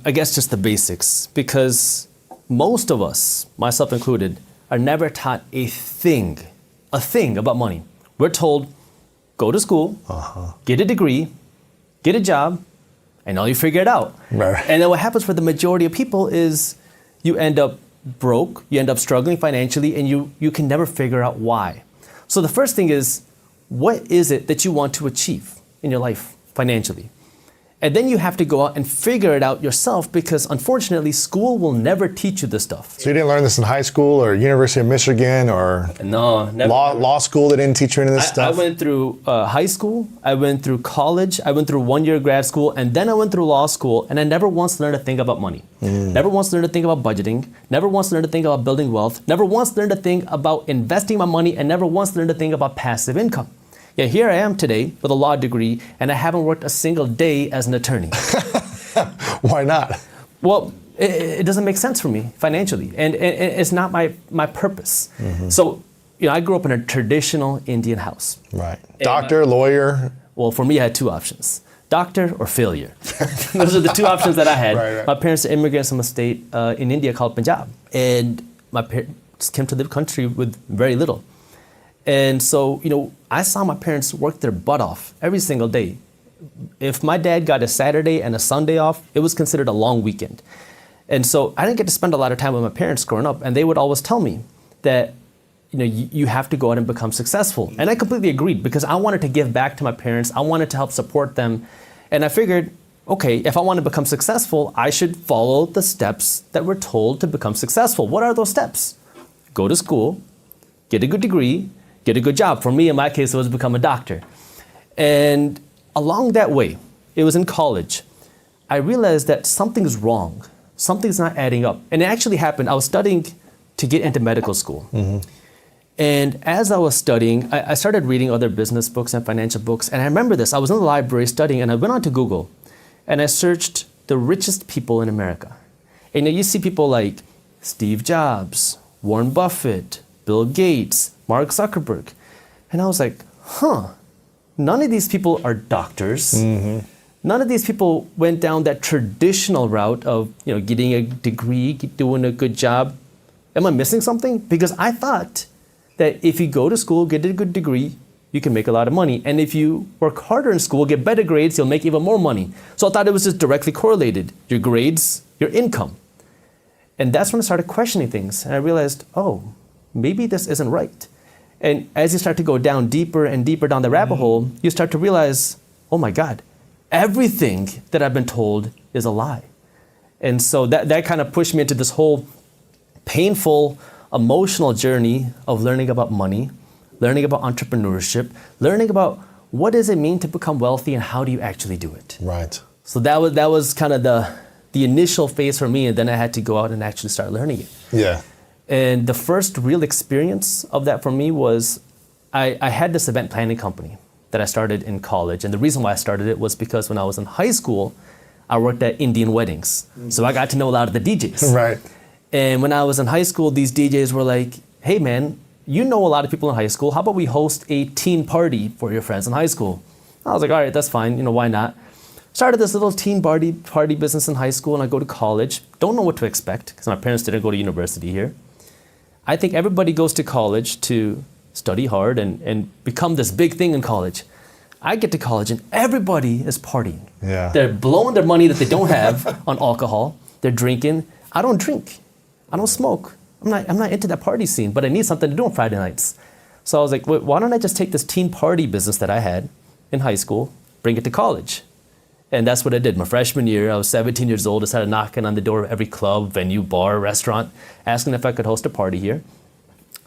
I guess just the basics, because most of us, myself included, are never taught a thing about money. We're told, go to school, get a degree, get a job, and now you figure it out. Right. And then what happens for the majority of people is you end up broke, you end up struggling financially, and you can never figure out why. So the first thing is, what is it that you want to achieve in your life financially? And then you have to go out and figure it out yourself, because unfortunately, school will never teach you this stuff. So you didn't learn this in high school or University of Michigan or No, never. law school? They didn't teach you any of this stuff? I went through high school, I went through college, I went through 1 year grad school, and then I went through law school, and I never once learned a thing about money. Never once learned a thing about budgeting, never once learned a thing about building wealth, never once learned a thing about investing my money, and never once learned a thing about passive income. Yeah, here I am today with a law degree, and I haven't worked a single day as an attorney. Why not? Well, it doesn't make sense for me financially, and it's not my purpose. So, I grew up in a traditional Indian house. Right. Doctor, lawyer? Well, for me, I had two options: doctor or failure. Those are the two options that I had. Right. My parents are immigrants from a state in India called Punjab, and my parents came to the country with very little. And so, I saw my parents work their butt off every single day. If my dad got a Saturday and a Sunday off, it was considered a long weekend. And so I didn't get to spend a lot of time with my parents growing up. And they would always tell me that, you have to go out and become successful. And I completely agreed, because I wanted to give back to my parents. I wanted to help support them. And I figured, okay, if I want to become successful, I should follow the steps that we're told to become successful. What are those steps? Go to school, get a good degree, get a good job. For me, in my case, it was become a doctor. And along that way, it was in college, I realized that something's wrong. Something's not adding up. And it actually happened. I was studying to get into medical school. And as I was studying, I started reading other business books and financial books. And I remember this. I was in the library studying, and I went onto Google, and I searched the richest people in America. And you see people like Steve Jobs, Warren Buffett, Bill Gates, Mark Zuckerberg. And I was like, none of these people are doctors. None of these people went down that traditional route of, getting a degree, doing a good job. Am I missing something? Because I thought that if you go to school, get a good degree, you can make a lot of money. And if you work harder in school, get better grades, you'll make even more money. So I thought it was just directly correlated. Your grades, your income. And that's when I started questioning things. And I realized, maybe this isn't right. And as you start to go down deeper and deeper down the rabbit hole, you start to realize, oh my God, everything that I've been told is a lie. And so that kind of pushed me into this whole painful, emotional journey of learning about money, learning about entrepreneurship, learning about what does it mean to become wealthy and how do you actually do it. Right. So that was kind of the initial phase for me, and then I had to go out and actually start learning it. Yeah. And the first real experience of that for me was I had this event planning company that I started in college. And the reason why I started it was because when I was in high school, I worked at Indian weddings. So I got to know a lot of the DJs. Right. And when I was in high school, these DJs were like, hey man, you know a lot of people in high school. How about we host a teen party for your friends in high school? I was like, all right, that's fine. Why not? Started this little teen party business in high school, and I go to college. Don't know what to expect because my parents didn't go to university here. I think everybody goes to college to study hard and become this big thing in college. I get to college and everybody is partying. Yeah. They're blowing their money that they don't have on alcohol. They're drinking. I don't drink. I don't smoke. I'm not into that party scene, but I need something to do on Friday nights. So I was like, why don't I just take this teen party business that I had in high school, bring it to college? And that's what I did. My freshman year, I was 17 years old. I started knocking on the door of every club, venue, bar, restaurant, asking if I could host a party here.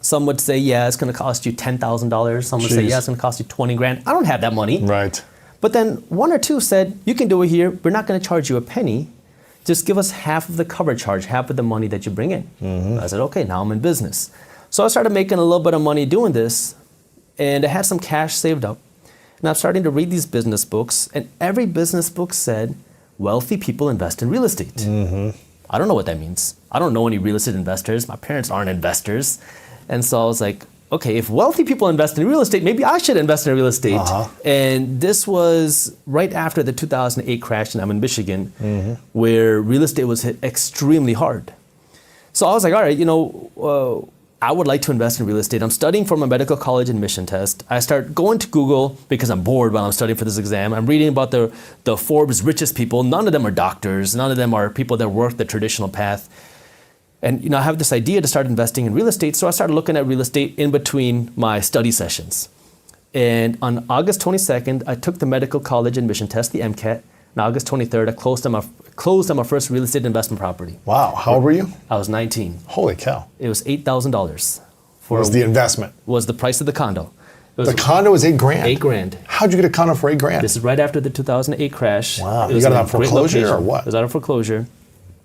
Some would say, yeah, it's going to cost you $10,000. Some would say, yeah, it's going to cost you 20 grand. I don't have that money. Right. But then one or two said, you can do it here. We're not going to charge you a penny. Just give us half of the cover charge, half of the money that you bring in. I said, okay, now I'm in business. So I started making a little bit of money doing this, and I had some cash saved up. And I'm starting to read these business books, and every business book said, wealthy people invest in real estate. I don't know what that means. I don't know any real estate investors. My parents aren't investors. And so I was like, okay, if wealthy people invest in real estate, maybe I should invest in real estate. And this was right after the 2008 crash, and I'm in Michigan, where real estate was hit extremely hard. So I was like, all right, I would like to invest in real estate. I'm studying for my medical college admission test. I start going to Google because I'm bored while I'm studying for this exam. I'm reading about the Forbes richest people. None of them are doctors. None of them are people that work the traditional path. And I have this idea to start investing in real estate. So I started looking at real estate in between my study sessions. And on August 22nd, I took the medical college admission test, the MCAT. On August 23rd, I closed on my first real estate investment property. Wow. How old were you? I was 19. Holy cow. It was $8,000. Was the investment? Was the price of the condo. The condo was $8,000? $8,000. How'd you get a condo for $8,000? This is right after the 2008 crash. Wow. You got it on foreclosure or what? It was out of foreclosure.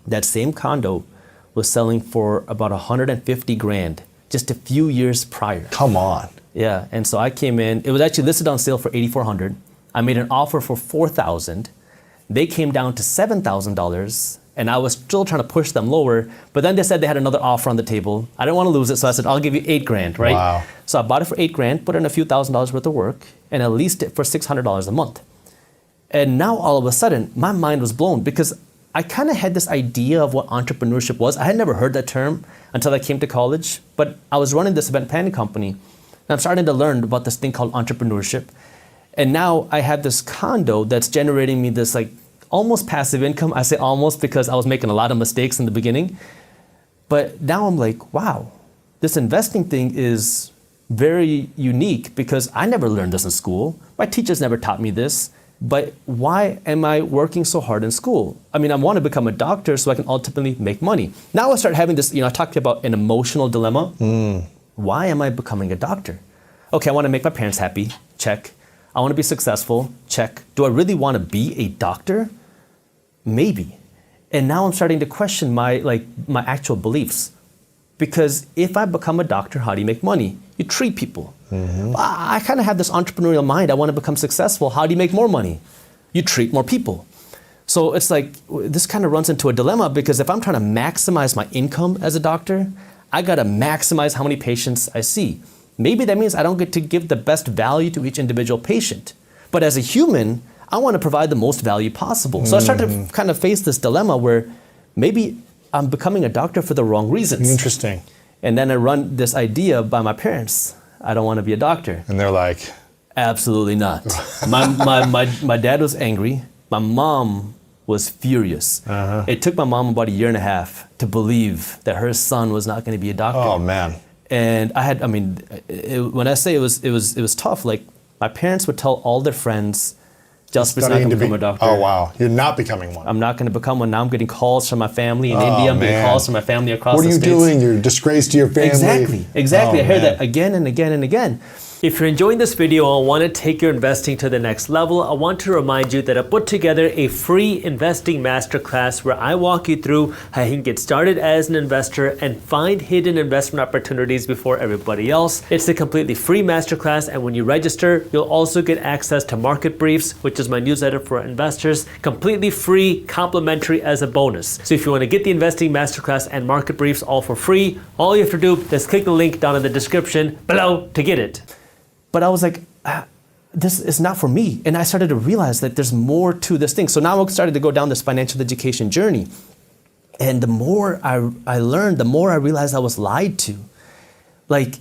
That same condo was selling for about $150,000 just a few years prior. Come on. Yeah. And so I came in. It was actually listed on sale for $8,400. I made an offer for $4,000. They came down to $7,000, and I was still trying to push them lower, but then they said they had another offer on the table. I didn't want to lose it, so I said, I'll give you $8,000, right? Wow. So I bought it for $8,000, put in a few $1,000s worth of work, and I leased it for $600 a month. And now all of a sudden, my mind was blown because I kind of had this idea of what entrepreneurship was. I had never heard that term until I came to college, but I was running this event planning company, and I'm starting to learn about this thing called entrepreneurship. And now I have this condo that's generating me this like almost passive income. I say almost because I was making a lot of mistakes in the beginning. But now I'm like, wow, this investing thing is very unique because I never learned this in school. My teachers never taught me this. But why am I working so hard in school? I mean, I want to become a doctor so I can ultimately make money. Now I start having this, I talked about an emotional dilemma. Why am I becoming a doctor? Okay, I want to make my parents happy. Check. I want to be successful. Check. Do I really want to be a doctor? Maybe. And now I'm starting to question my actual beliefs. Because if I become a doctor, how do you make money? You treat people. I kind of have this entrepreneurial mind. I want to become successful. How do you make more money? You treat more people. So it's like, this kind of runs into a dilemma because if I'm trying to maximize my income as a doctor, I got to maximize how many patients I see. Maybe that means I don't get to give the best value to each individual patient. But as a human, I want to provide the most value possible. So I start to kind of face this dilemma where maybe I'm becoming a doctor for the wrong reasons. Interesting. And then I run this idea by my parents. I don't want to be a doctor. And they're like, absolutely not. My dad was angry. My mom was furious. It took my mom about 1.5 years to believe that her son was not going to be a doctor. Oh man. And when I say it was tough, like my parents would tell all their friends, Jaspreet's not going to become a doctor. Oh wow, you're not becoming one. I'm not going to become one. Now I'm getting calls from my family in India. I'm getting calls from my family across the States. What are you doing? You're a disgrace to your family. Exactly. Oh, I hear that again and again and again. If you're enjoying this video and want to take your investing to the next level, I want to remind you that I put together a free investing masterclass where I walk you through how you can get started as an investor and find hidden investment opportunities before everybody else. It's a completely free masterclass, and when you register, you'll also get access to Market Briefs, which is my newsletter for investors, completely free, complimentary as a bonus. So if you want to get the investing masterclass and Market Briefs all for free, all you have to do is click the link down in the description below to get it. But I was like, this is not for me. And I started to realize that there's more to this thing. So now I started to go down this financial education journey. And the more I learned, the more I realized I was lied to. Like,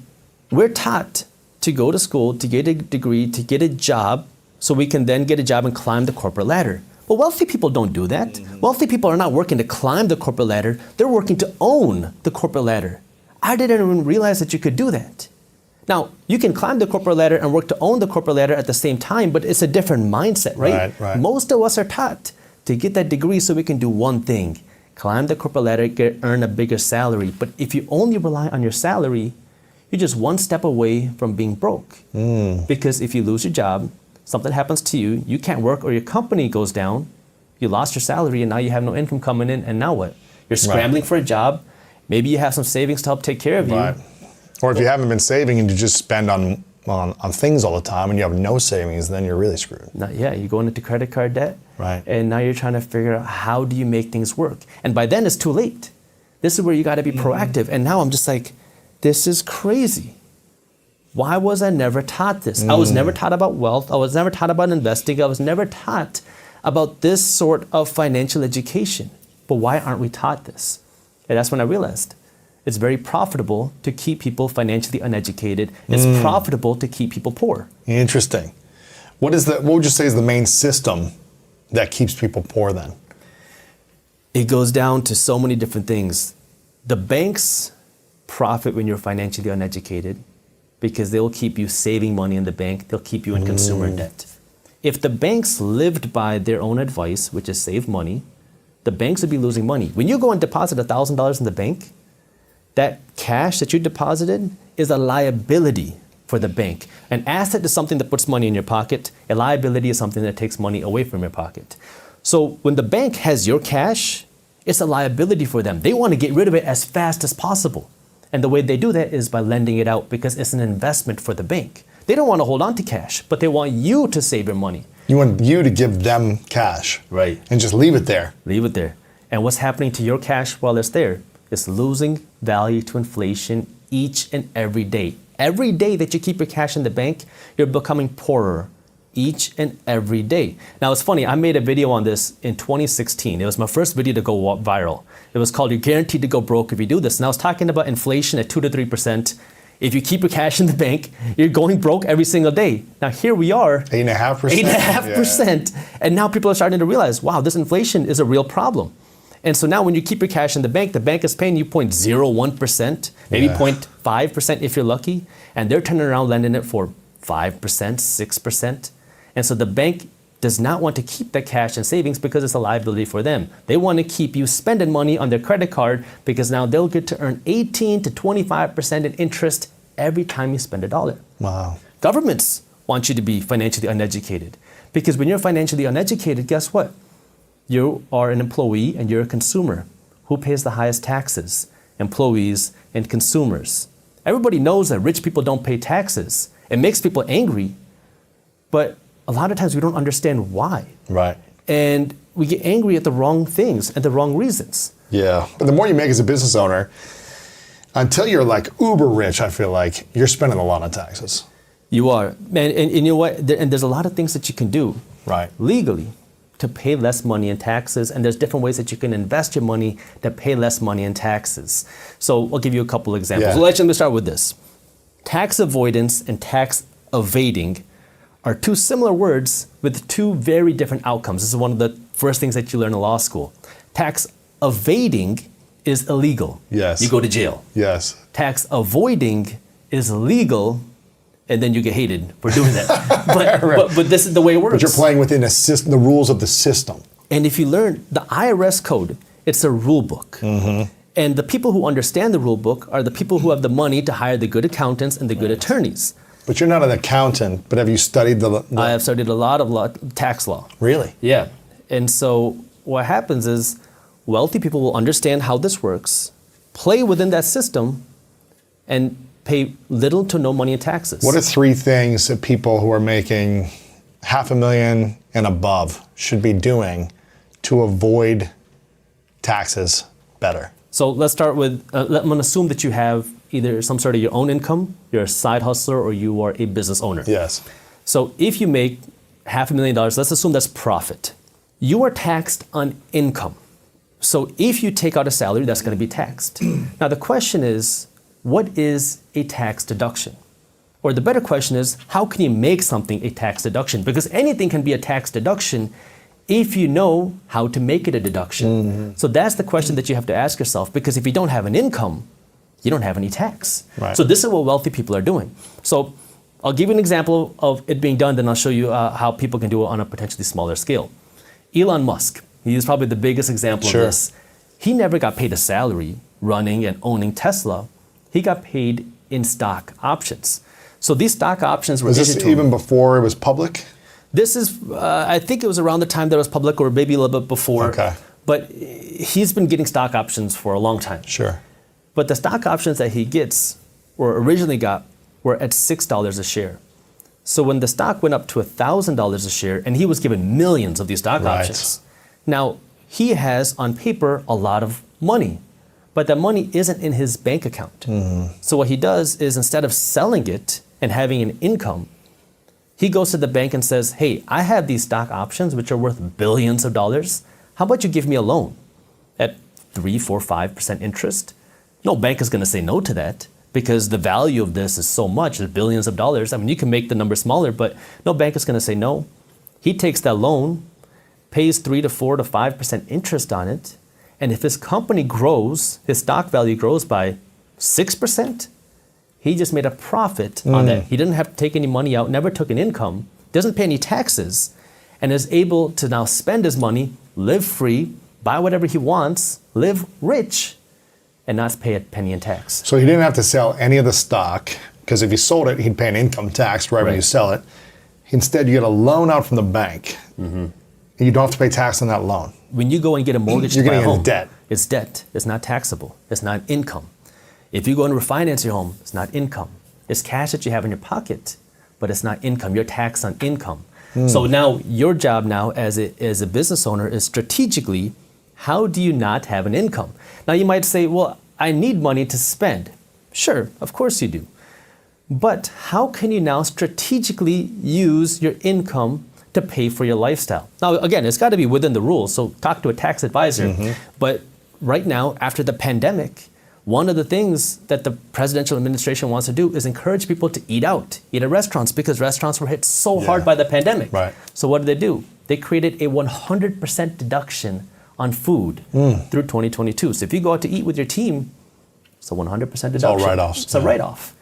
we're taught to go to school, to get a degree, to get a job, so we can then get a job and climb the corporate ladder. But wealthy people don't do that. Wealthy people are not working to climb the corporate ladder. They're working to own the corporate ladder. I didn't even realize that you could do that. Now, you can climb the corporate ladder and work to own the corporate ladder at the same time, but it's a different mindset, right? Right. Most of us are taught to get that degree so we can do one thing, climb the corporate ladder, earn a bigger salary. But if you only rely on your salary, you're just one step away from being broke. Because if you lose your job, something happens to you, you can't work, or your company goes down, you lost your salary and now you have no income coming in, and now what? You're scrambling for a job. Maybe you have some savings to help take care of you. Or if you haven't been saving and you just spend on things all the time and you have no savings, then you're really screwed. You're going into credit card debt. Right. And now you're trying to figure out how do you make things work. And by then it's too late. This is where you got to be proactive. And now I'm just like, this is crazy. why was I never taught this? I was never taught about wealth. I was never taught about investing. I was never taught about this sort of financial education. But why aren't we taught this? And that's when I realized it's very profitable to keep people financially uneducated. It's profitable to keep people poor. Interesting. What would you say is the main system that keeps people poor then? It goes down to so many different things. The banks profit when you're financially uneducated because they'll keep you saving money in the bank. They'll keep you in consumer debt. If the banks lived by their own advice, which is save money, the banks would be losing money. When you go and deposit $1,000 in the bank, that cash that you deposited is a liability for the bank. An asset is something that puts money in your pocket. A liability is something that takes money away from your pocket. So when the bank has your cash, it's a liability for them. They want to get rid of it as fast as possible. And the way they do that is by lending it out because it's an investment for the bank. They don't want to hold on to cash, but they want you to save your money. You want you to give them cash. Right. And just leave it there. Leave it there. And what's happening to your cash while it's there? It's losing value to inflation each and every day. Every day that you keep your cash in the bank, you're becoming poorer each and every day. Now it's funny, I made a video on this in 2016. It was my first video to go viral. It was called You're Guaranteed to Go Broke If You Do This. And I was talking about inflation at 2 to 3%. If you keep your cash in the bank, you're going broke every single day. Now here we are. 8.5%. 8.5%. Yeah. And now people are starting to realize, wow, this inflation is a real problem. And so now when you keep your cash in the bank is paying you 0.01%, maybe 0.5% if you're lucky. And they're turning around lending it for 5%, 6%. And so the bank does not want to keep that cash in savings because it's a liability for them. They want to keep you spending money on their credit card because now they'll get to earn 18 to 25% in interest every time you spend $1. Wow. Governments want you to be financially uneducated because when you're financially uneducated, guess what? You are an employee and you're a consumer. Who pays the highest taxes? Employees and consumers. Everybody knows that rich people don't pay taxes. It makes people angry, but a lot of times we don't understand why. Right. And we get angry at the wrong things and the wrong reasons. Yeah. But the more you make as a business owner, until you're like uber rich, I feel like you're spending a lot on taxes. You are. And you know what? And there's a lot of things that you can do legally to pay less money in taxes. And there's different ways that you can invest your money to pay less money in taxes. So I'll give you a couple examples. Yeah. Well, let me start with this. Tax avoidance and tax evading are two similar words with two very different outcomes. This is one of the first things that you learn in law school. Tax evading is illegal. Yes. You go to jail. Yes. Tax avoiding is legal, and then you get hated for doing that. But this is the way it works. But you're playing within the rules of the system. And if you learn the IRS code, it's a rule book. Mm-hmm. And the people who understand the rule book are the people who have the money to hire the good accountants and the good attorneys. But you're not an accountant, but have you studied the I have studied a lot of tax law. Really? Yeah. And so what happens is wealthy people will understand how this works, play within that system, and pay little to no money in taxes. What are 3 things that people who are making $500,000 and above should be doing to avoid taxes better? So let's start with, I'm going to assume that you have either some sort of your own income, you're a side hustler, or you are a business owner. Yes. So if you make $500,000, let's assume that's profit. You are taxed on income. So if you take out a salary, that's going to be taxed. Now the question is, what is a tax deduction? Or the better question is, how can you make something a tax deduction? Because anything can be a tax deduction if you know how to make it a deduction. Mm-hmm. So that's the question that you have to ask yourself, because if you don't have an income, you don't have any tax. Right. So this is what wealthy people are doing. So I'll give you an example of it being done, then I'll show you how people can do it on a potentially smaller scale. Elon Musk, he's probably the biggest example of this. He never got paid a salary running and owning Tesla. He got paid in stock options. So these stock options were issued to him. Was this even before it was public? This is, I think it was around the time that it was public, or maybe a little bit before. Okay. But he's been getting stock options for a long time. Sure. But the stock options that he gets, or originally got, were at $6 a share. So when the stock went up to $1,000 a share, and he was given millions of these stock options, now he has on paper a lot of money, but that money isn't in his bank account. Mm-hmm. So what he does is, instead of selling it and having an income, he goes to the bank and says, hey, I have these stock options which are worth billions of dollars. How about you give me a loan at 3, 4, 5% interest? No bank is going to say no to that because the value of this is so much, it's billions of dollars. I mean, you can make the number smaller, but no bank is going to say no. He takes that loan, pays 3 to 4 to 5% interest on it. And if his company grows, his stock value grows by 6%, he just made a profit on that. He didn't have to take any money out, never took an income, doesn't pay any taxes, and is able to now spend his money, live free, buy whatever he wants, live rich, and not pay a penny in tax. So he didn't have to sell any of the stock, because if he sold it, he'd pay an income tax right when you sell it. Instead, you get a loan out from the bank, and you don't have to pay tax on that loan. When you go and get a mortgage You're to buy a getting home, into debt. It's debt. It's not taxable. It's not income. If you go and refinance your home, it's not income. It's cash that you have in your pocket, but it's not income. You're taxed on income. So now your job now as a business owner is strategically, how do you not have an income? Now you might say, well, I need money to spend. Sure, of course you do. But how can you now strategically use your income to pay for your lifestyle? Now, again, it's got to be within the rules, so talk to a tax advisor. But right now, after the pandemic, one of the things that the presidential administration wants to do is encourage people to eat out, eat at restaurants, because restaurants were hit so hard by the pandemic. Right. So what did they do? They created a 100% deduction on food through 2022. So if you go out to eat with your team, it's a 100% deduction. It's all write-offs. It's a write-off.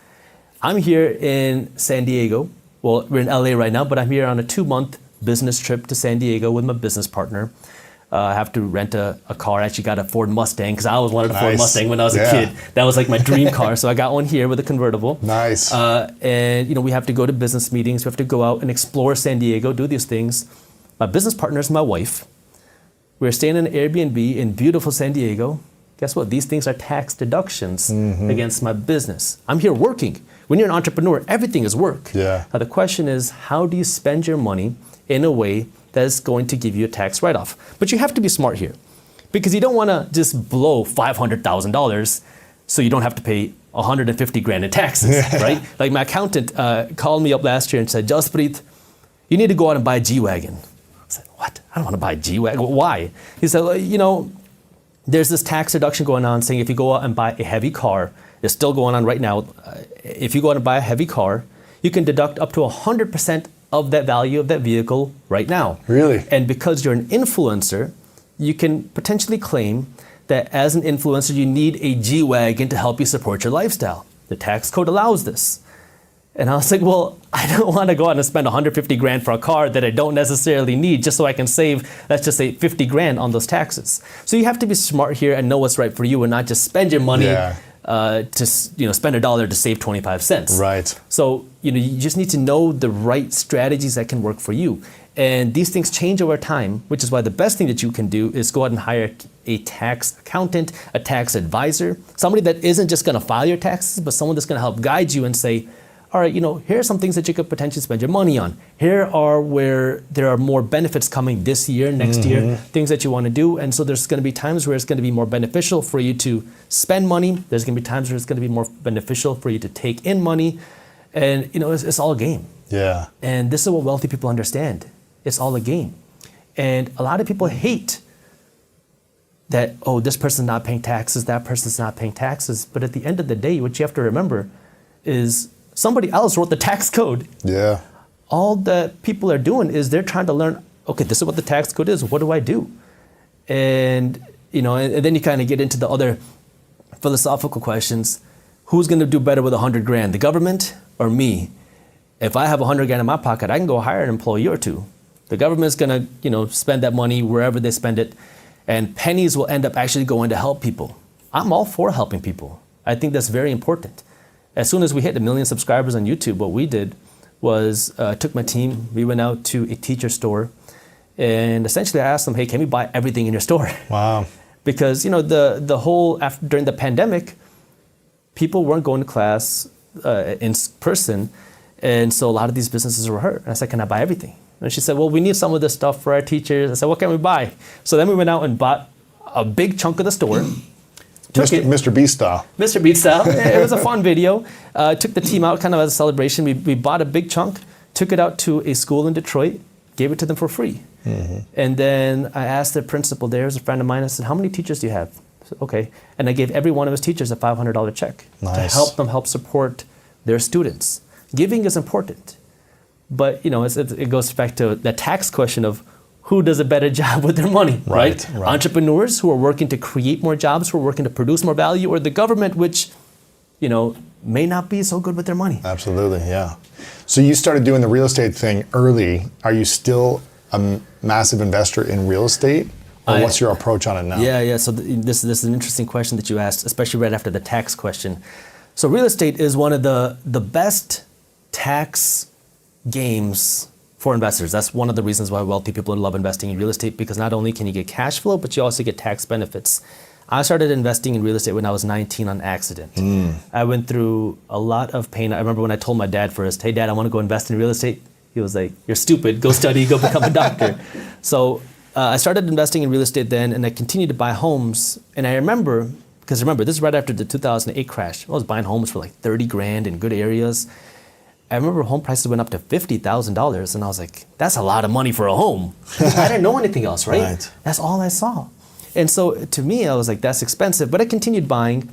I'm here in San Diego. Well, we're in LA right now, but I'm here on a 2-month business trip to San Diego with my business partner. I have to rent a car. I actually got a Ford Mustang because I always wanted a Ford Mustang when I was a kid. That was like my dream car. So I got one here with a convertible. Nice. And we have to go to business meetings. We have to go out and explore San Diego, do these things. My business partner is my wife. We're staying in an Airbnb in beautiful San Diego. Guess what? These things are tax deductions against my business. I'm here working. When you're an entrepreneur, everything is work. Yeah. Now the question is, how do you spend your money in a way that is going to give you a tax write-off? But you have to be smart here, because you don't want to just blow $500,000 so you don't have to pay 150 grand in taxes, right? Like my accountant called me up last year and said, Jaspreet, you need to go out and buy a G-Wagon. I said, what? I don't want to buy a G-Wagon. Why? He said, well, there's this tax deduction going on saying if you go out and buy a heavy car, it's still going on right now. If you go out and buy a heavy car, you can deduct up to 100% of that value of that vehicle right now. Really? And because you're an influencer, you can potentially claim that as an influencer, you need a G-Wagon to help you support your lifestyle. The tax code allows this. And I was like, well, I don't want to go out and spend 150 grand for a car that I don't necessarily need just so I can save, let's just say 50 grand on those taxes. So you have to be smart here and know what's right for you and not just spend your money to spend $1 to save 25 cents. Right. So you just need to know the right strategies that can work for you. And these things change over time, which is why the best thing that you can do is go out and hire a tax accountant, a tax advisor, somebody that isn't just going to file your taxes, but someone that's going to help guide you and say, all right, here are some things that you could potentially spend your money on. Here are where there are more benefits coming this year, next year, things that you want to do. And so there's going to be times where it's going to be more beneficial for you to spend money. There's going to be times where it's going to be more beneficial for you to take in money. And, it's all a game. Yeah. And this is what wealthy people understand. It's all a game. And a lot of people hate that, this person's not paying taxes, that person's not paying taxes. But at the end of the day, what you have to remember is somebody else wrote the tax code. Yeah. All that people are doing is they're trying to learn, okay, this is what the tax code is. What do I do? And, and then you kind of get into the other philosophical questions. Who's going to do better with 100 grand, the government or me? If I have 100 grand in my pocket, I can go hire an employee or two. The government's going to, spend that money wherever they spend it, and pennies will end up actually going to help people. I'm all for helping people. I think that's very important. As soon as we hit 1 million subscribers on YouTube, what we did was took my team, we went out to a teacher store, and essentially I asked them, hey, can we buy everything in your store? Wow. Because, the whole, during the pandemic, people weren't going to class in person, and so a lot of these businesses were hurt. And I said, can I buy everything? And she said, well, we need some of this stuff for our teachers. I said, what can we buy? So then we went out and bought a big chunk of the store. Mr. Beast style. Mr. Beat style. It was a fun video. Took the team out kind of as a celebration. We bought a big chunk, took it out to a school in Detroit, gave it to them for free. And then I asked the principal there, as a friend of mine, I said, how many teachers do you have? I said, okay. And I gave every one of his teachers a $500 check to help them help support their students. Giving is important. But it goes back to the tax question of who does a better job with their money, right? Entrepreneurs who are working to create more jobs, who are working to produce more value, or the government, which, may not be so good with their money. Absolutely, yeah. So you started doing the real estate thing early. Are you still a massive investor in real estate? Or what's your approach on it now? Yeah. So this is an interesting question that you asked, especially right after the tax question. So real estate is one of the best tax games for investors. That's one of the reasons why wealthy people love investing in real estate, because not only can you get cash flow, but you also get tax benefits. I started investing in real estate when I was 19 on accident. I went through a lot of pain. I remember when I told my dad first, hey dad, I want to go invest in real estate. He was like, you're stupid, go study, go become a doctor. So I started investing in real estate then, and I continued to buy homes. And I remember, this is right after the 2008 crash. I was buying homes for like 30 grand in good areas. I remember home prices went up to $50,000, and I was like, that's a lot of money for a home. I didn't know anything else, right? That's all I saw. And so to me, I was like, that's expensive. But I continued buying,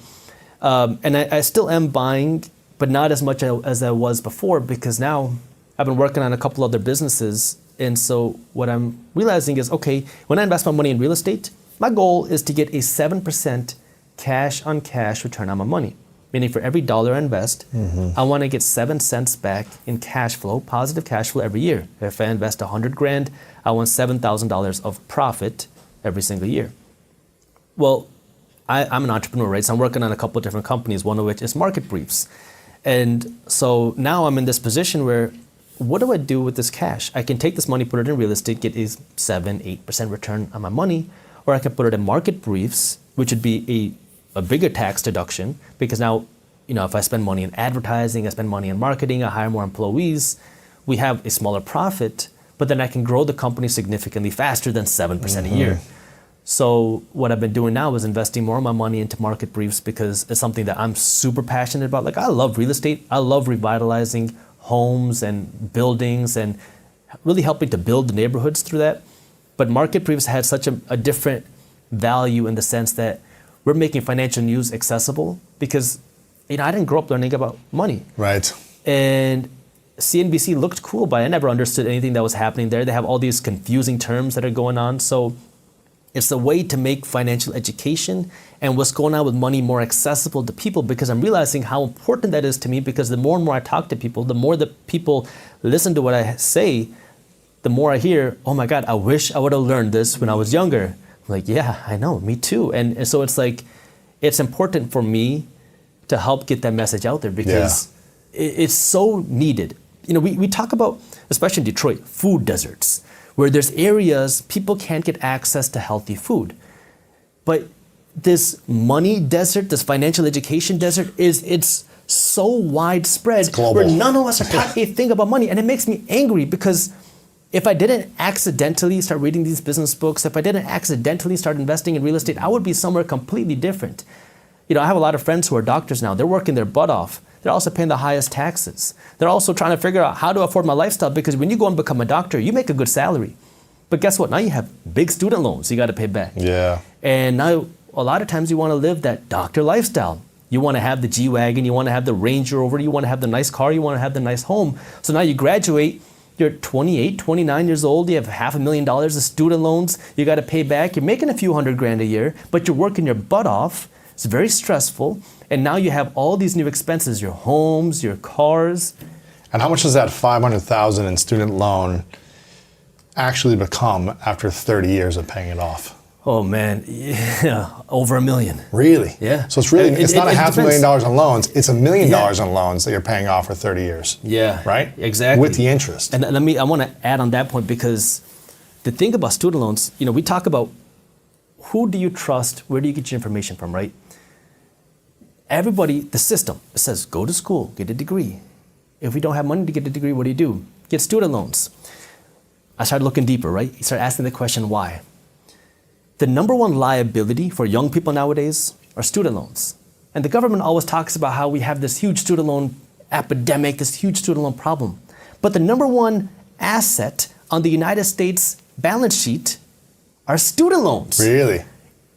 and I still am buying, but not as much as I was before, because now I've been working on a couple other businesses. And so what I'm realizing is, okay, when I invest my money in real estate, my goal is to get a 7% cash on cash return on my money. Meaning for every dollar I invest, I want to get 7 cents back in cash flow, positive cash flow every year. If I invest 100 grand, I want $7,000 of profit every single year. Well, I'm an entrepreneur, right? So I'm working on a couple of different companies, one of which is Market Briefs. And so now I'm in this position where, what do I do with this cash? I can take this money, put it in real estate, get a 7-8% return on my money, or I can put it in Market Briefs, which would be a bigger tax deduction, because now, if I spend money in advertising, I spend money in marketing, I hire more employees, we have a smaller profit, but then I can grow the company significantly faster than 7% a year. So what I've been doing now is investing more of my money into Market Briefs, because it's something that I'm super passionate about. Like, I love real estate. I love revitalizing homes and buildings and really helping to build the neighborhoods through that. But Market Briefs had such a different value in the sense that we're making financial news accessible, because I didn't grow up learning about money. Right. And CNBC looked cool, but I never understood anything that was happening there. They have all these confusing terms that are going on. So it's a way to make financial education and what's going on with money more accessible to people, because I'm realizing how important that is to me, because the more and more I talk to people, the more that people listen to what I say, the more I hear, oh my God, I wish I would have learned this when I was younger. I'm like, yeah, I know, me too. And so it's like, it's important for me to help get that message out there, because it's so needed. We talk about, especially in Detroit, food deserts, where there's areas people can't get access to healthy food. But this money desert, this financial education desert, it's so widespread, where none of us are taught a thing about money. And it makes me angry, because if I didn't accidentally start reading these business books, if I didn't accidentally start investing in real estate, I would be somewhere completely different. I have a lot of friends who are doctors now. They're working their butt off. They're also paying the highest taxes. They're also trying to figure out how to afford my lifestyle, because when you go and become a doctor, you make a good salary. But guess what? Now you have big student loans you got to pay back. Yeah. And now a lot of times you want to live that doctor lifestyle. You want to have the G-Wagon, you want to have the Range Rover, you want to have the nice car, you want to have the nice home. So now you graduate, you're 28, 29 years old, you have $500,000 of student loans you got to pay back, you're making a few $100,000 a year, but you're working your butt off. It's very stressful. And now you have all these new expenses, your homes, your cars. And how much does that $500,000 in student loan actually become after 30 years of paying it off? Oh man, yeah, over $1 million. Really? Yeah. So it's really, it's not $500,000 in loans, it's $1 million in loans that you're paying off for 30 years. Yeah. Right? Exactly. With the interest. And I want to add on that point, because the thing about student loans, we talk about who do you trust, where do you get your information from, right? Everybody, the system, it says go to school, get a degree. If we don't have money to get a degree, what do? Get student loans. I started looking deeper, right? You start asking the question, why? The number one liability for young people nowadays are student loans. And the government always talks about how we have this huge student loan epidemic, this huge student loan problem. But the number one asset on the United States balance sheet are student loans. Really?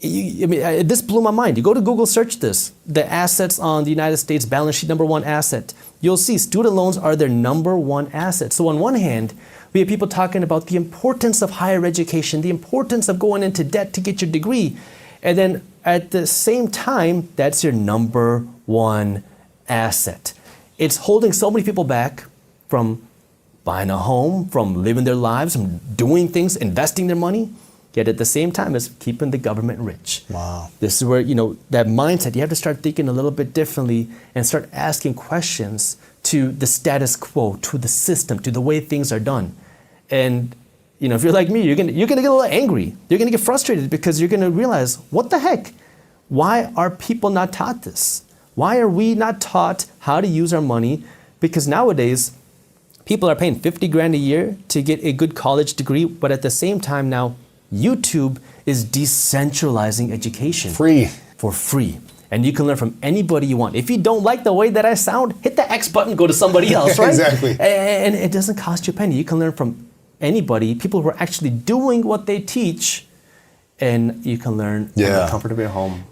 This blew my mind. You go to Google, search this, the assets on the United States balance sheet, number one asset. You'll see student loans are their number one asset. So on one hand, we have people talking about the importance of higher education, the importance of going into debt to get your degree. And then at the same time, that's your number one asset. It's holding so many people back from buying a home, from living their lives, from doing things, investing their money. Yet at the same time, it's keeping the government rich. Wow. This is where, that mindset, you have to start thinking a little bit differently and start asking questions to the status quo, to the system, to the way things are done. And, if you're like me, you're gonna get a little angry. You're gonna get frustrated because you're gonna realize, what the heck? Why are people not taught this? Why are we not taught how to use our money? Because nowadays, people are paying 50 grand a year to get a good college degree, but at the same time now, YouTube is decentralizing education. Free. For free. And you can learn from anybody you want. If you don't like the way that I sound, hit the X button, go to somebody else, right? Exactly. And it doesn't cost you a penny. You can learn from anybody, people who are actually doing what they teach, and you can learn in the comfort of your home.